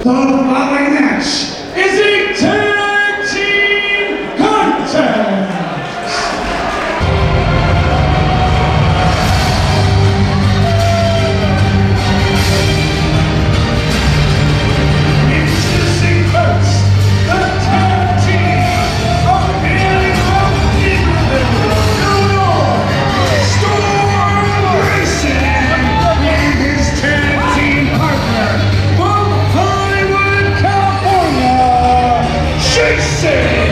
The following match is a tag team contest. Introducing first, the tag team of hailing from Illinois, Storm Grayson and his tag team partner from Hollywood, California, Jason.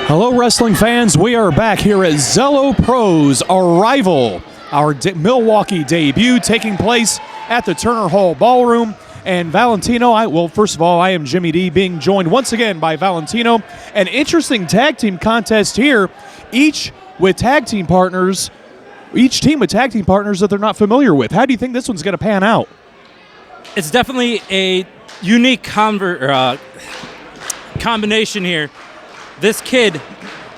Hello, wrestling fans. We are back here at Zelo Pro's Arrival, our Milwaukee debut taking place at the Turner Hall Ballroom. And Valentino, first of all, I am Jimmy D, being joined once again by Valentino. An interesting tag team contest here, each team with tag team partners that they're not familiar with. How do you think this one's going to pan out? It's definitely a unique combination here. This kid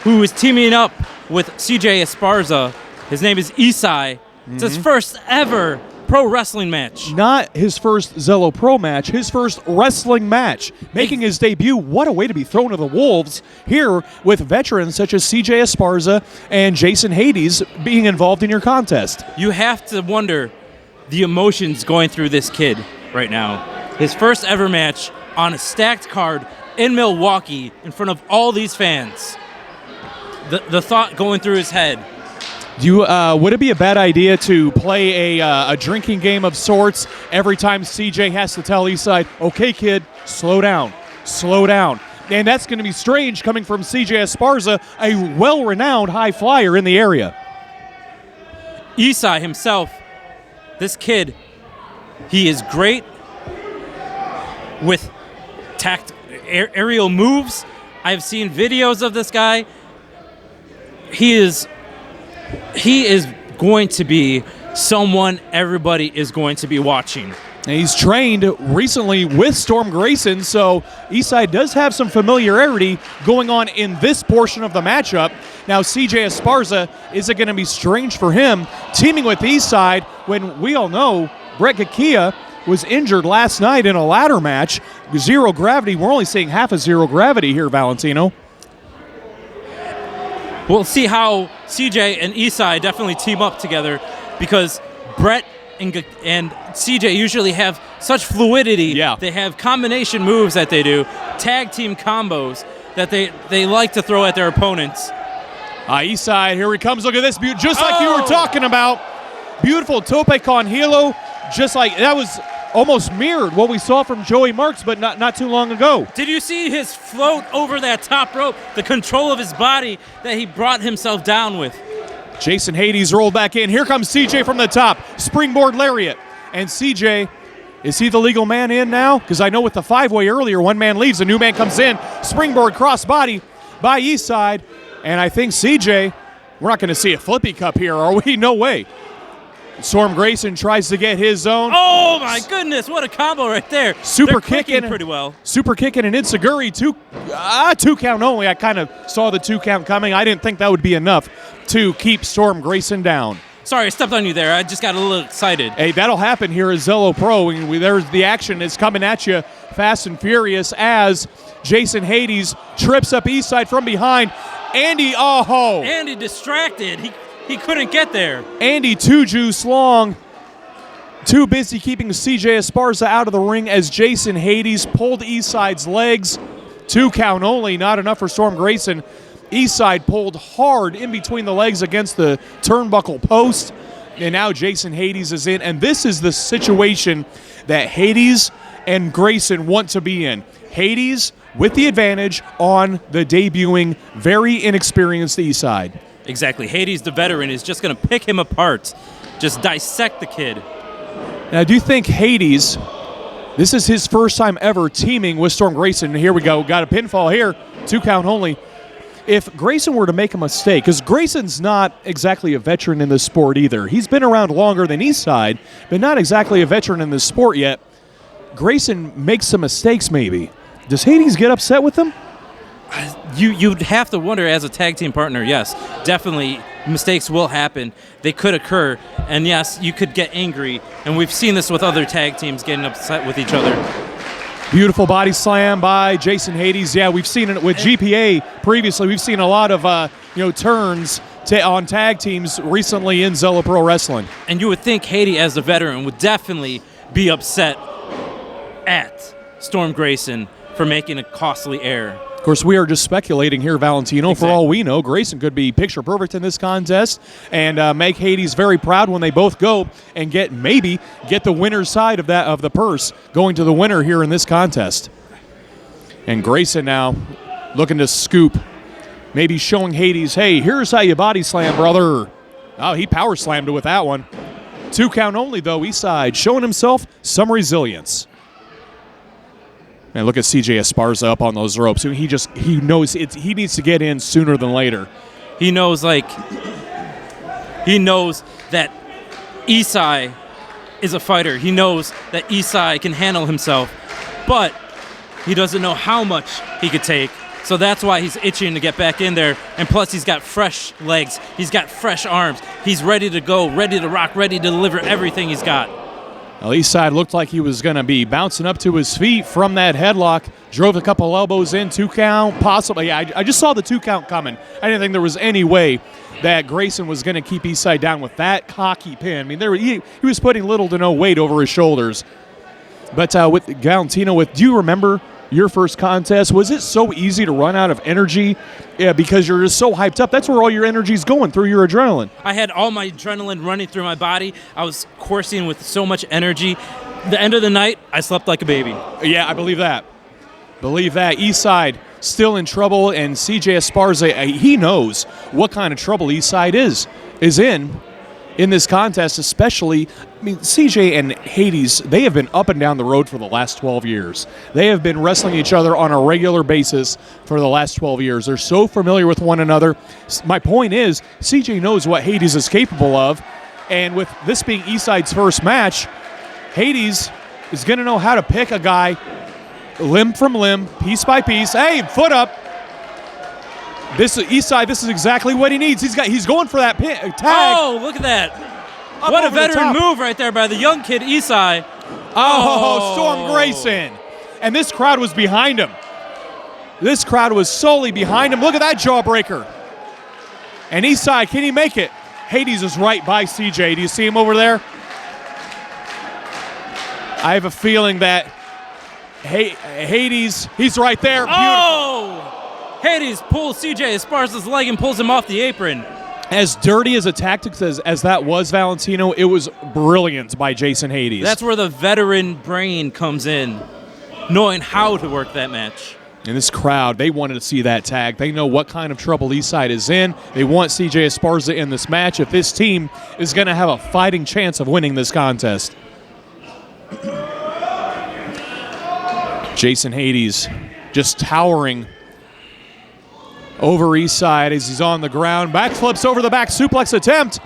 who is teaming up with CJ Esparza, his name is Isai. It's his first ever pro wrestling match. Not his first Zelo Pro match, his first wrestling match. Making his debut, what a way to be thrown to the wolves here with veterans such as CJ Esparza and Jason Hades being involved in your contest. You have to wonder the emotions going through this kid right now. His first ever match on a stacked card in Milwaukee in front of all these fans. The thought going through his head. Would it be a bad idea to play a drinking game of sorts every time CJ has to tell Isai, okay, kid, slow down, slow down? And that's going to be strange coming from CJ Esparza, a well-renowned high flyer in the area. Isai himself, this kid, he is great with aerial moves. I've seen videos of this guy. He is going to be someone everybody is going to be watching. And he's trained recently with Storm Grayson, so Isai does have some familiarity going on in this portion of the matchup. Now, CJ Esparza, is it going to be strange for him teaming with Isai when we all know Brett Gakia was injured last night in a ladder match? Zero gravity. We're only seeing half of zero gravity here, Valentino. We'll see how CJ and Isai definitely team up together, because Brett and CJ usually have such fluidity. Yeah. They have combination moves that they do, tag team combos that they like to throw at their opponents. Isai, here he comes. Look at this, just like you were talking about. Beautiful tope con hilo, just like that was almost mirrored what we saw from Joey Marks, but not too long ago. Did you see his float over that top rope, the control of his body that he brought himself down with? Jason Hades rolled back in. Here comes CJ from the top. Springboard lariat. And CJ, is he the legal man in now? Because I know with the five-way earlier, one man leaves, a new man comes in. Springboard crossbody by Isai. And I think CJ, we're not going to see a flippy cup here, are we? No way. Storm Grayson tries to get his own. Oh my goodness, what a combo right there. Super kicking pretty well. Super kicking and Enziguri, two count only. I kind of saw the 2 count coming. I didn't think that would be enough to keep Storm Grayson down. Sorry, I stepped on you there. I just got a little excited. Hey, that'll happen here at Zelo Pro. There's the action is coming at you fast and furious as Jason Hades trips up Eastside from behind. Andy distracted. He couldn't get there. Andy too juice long. Too busy keeping CJ Esparza out of the ring as Jason Hades pulled Eastside's legs. 2 count only, not enough for Storm Grayson. Eastside pulled hard in between the legs against the turnbuckle post. And now Jason Hades is in. And this is the situation that Hades and Grayson want to be in. Hades with the advantage on the debuting, very inexperienced Eastside. Exactly. Hades, the veteran, is just going to pick him apart. Just dissect the kid. Now, I do think Hades, this is his first time ever teaming with Storm Grayson. Here we go. Got a pinfall here. 2 count only. If Grayson were to make a mistake, because Grayson's not exactly a veteran in this sport either. He's been around longer than Eastside, but not exactly a veteran in this sport yet. Grayson makes some mistakes maybe. Does Hades get upset with him? You'd have to wonder as a tag team partner, yes. Definitely, mistakes will happen. They could occur. And yes, you could get angry. And we've seen this with other tag teams getting upset with each other. Beautiful body slam by Jason Hades. Yeah, we've seen it with GPA previously. We've seen a lot of turns on tag teams recently in Zelo Pro Wrestling. And you would think Hades, as the veteran, would definitely be upset at Storm Grayson for making a costly error. Of course, we are just speculating here, Valentino. Exactly. For all we know, Grayson could be picture perfect in this contest and make Hades very proud when they both go and get the winner's side of the purse going to the winner here in this contest. And Grayson now looking to scoop, maybe showing Hades, hey, here's how you body slam, brother. Oh, he power slammed it with that one. 2 count only, though, Eastside showing himself some resilience. And look at CJ Esparza up on those ropes. He knows he needs to get in sooner than later. He knows that Isai is a fighter. He knows that Isai can handle himself, but he doesn't know how much he could take. So that's why he's itching to get back in there. And plus, he's got fresh legs. He's got fresh arms. He's ready to go, ready to rock, ready to deliver everything he's got. Well, Eastside looked like he was going to be bouncing up to his feet from that headlock. Drove a couple elbows in, 2 count, possibly. Yeah, I just saw the 2 count coming. I didn't think there was any way that Grayson was going to keep Eastside down with that cocky pin. I mean, he was putting little to no weight over his shoulders. But with Valentino, do you remember your first contest? Was it so easy to run out of energy? Yeah, because you're just so hyped up. That's where all your energy's going, through your adrenaline. I had all my adrenaline running through my body. I was coursing with so much energy. The end of the night, I slept like a baby. Yeah, I believe that. Eastside still in trouble, and CJ Esparza, he knows what kind of trouble Eastside is in this contest, especially. I mean, CJ and Hades, they have been up and down the road for the last 12 years. They have been wrestling each other on a regular basis for the last 12 years. They're so familiar with one another. My point is, CJ knows what Hades is capable of, and with this being Eastside's first match, Hades is going to know how to pick a guy limb from limb, piece by piece. Hey, foot up. This is Eastside. This is exactly what he needs. He's going for that tag. Oh, look at that. What a veteran move right there by the young kid, Isai. Oh, Storm Grayson. And this crowd was behind him. This crowd was solely behind him. Look at that jawbreaker. And Isai, can he make it? Hades is right by CJ. Do you see him over there? I have a feeling that Hades, he's right there. Oh! Hades pulls CJ Esparza's leg and pulls him off the apron. As dirty as a tactic as that was, Valentino, it was brilliant by Jason Hades. That's where the veteran brain comes in, knowing how to work that match. And this crowd, they wanted to see that tag. They know what kind of trouble Eastside is in. They want CJ Esparza in this match if this team is going to have a fighting chance of winning this contest. Jason Hades just towering over Eastside as he's on the ground. Backflips over the back suplex attempt.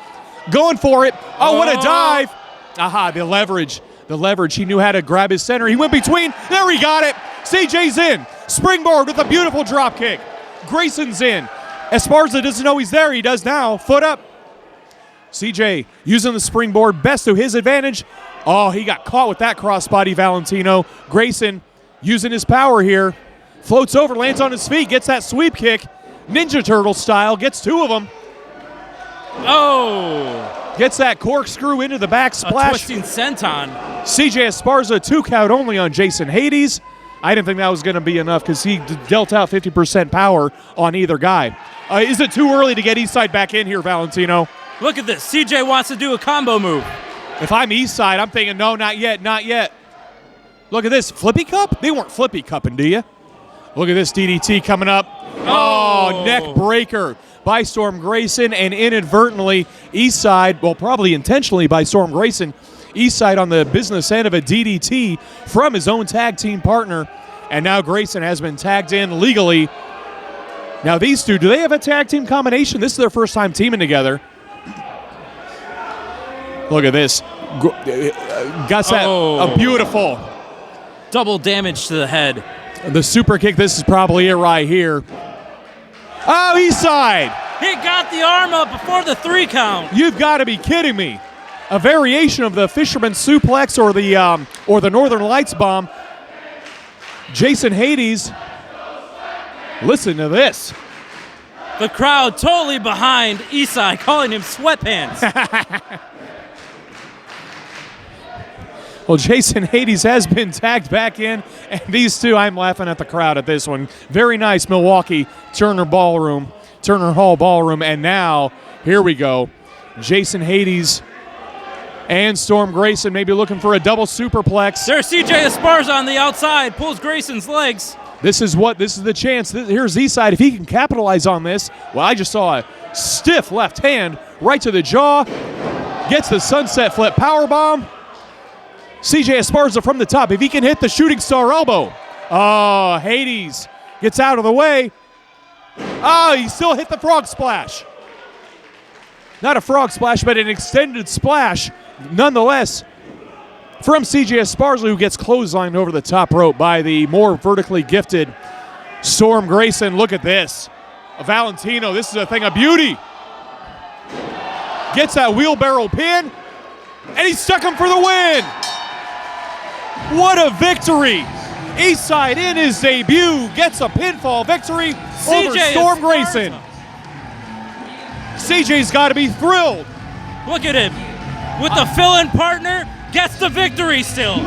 Going for it. Oh, what a dive. Aha, the leverage. The leverage. He knew how to grab his center. He went between. There, he got it. CJ's in. Springboard with a beautiful drop kick. Grayson's in. Esparza doesn't know he's there. He does now. Foot up. CJ using the springboard, best to his advantage. Oh, he got caught with that crossbody, Valentino. Grayson using his power here. Floats over, lands on his feet, gets that sweep kick. Ninja Turtle style, gets two of them. Oh! Gets that corkscrew into the back splash. A twisting senton. CJ Esparza, 2 count only on Jason Hades. I didn't think that was going to be enough because he dealt out 50% power on either guy. Is it too early to get Eastside back in here, Valentino? Look at this. CJ wants to do a combo move. If I'm Eastside, I'm thinking, no, not yet, not yet. Look at this. Flippy Cup? They weren't Flippy Cupping, do you? Look at this DDT coming up. Oh, neck breaker by Storm Grayson, and inadvertently, Eastside, well, probably intentionally by Storm Grayson, Eastside on the business end of a DDT from his own tag team partner, and now Grayson has been tagged in legally. Now these two, do they have a tag team combination? This is their first time teaming together. Look at this. Gus, a beautiful. Double damage to the head. The super kick, this is probably it right here. Oh, Eastside! He got the arm up before the 3 count. You've got to be kidding me. A variation of the Fisherman Suplex or the Northern Lights Bomb. Jason Hades, listen to this. The crowd totally behind Isai, calling him sweatpants. Well, Jason Hades has been tagged back in, and these two, I'm laughing at the crowd at this one. Very nice Milwaukee Turner Hall Ballroom, and now, here we go. Jason Hades and Storm Grayson maybe looking for a double superplex. There's CJ Esparza on the outside, pulls Grayson's legs. This is the chance. Here's Eastside. If he can capitalize on this, well, I just saw a stiff left hand right to the jaw. Gets the sunset flip powerbomb. CJ Esparza from the top. If he can hit the shooting star elbow. Oh, Hades gets out of the way. Oh, he still hit the frog splash. Not a frog splash, but an extended splash nonetheless from CJ Esparza, who gets clotheslined over the top rope by the more vertically gifted Storm Grayson. Look at this. Valentino, this is a thing of beauty. Gets that wheelbarrow pin, and he stuck him for the win. What a victory! Eastside in his debut gets a pinfall victory over Storm Grayson. CJ's got to be thrilled. Look at him. With the fill-in partner, gets the victory still.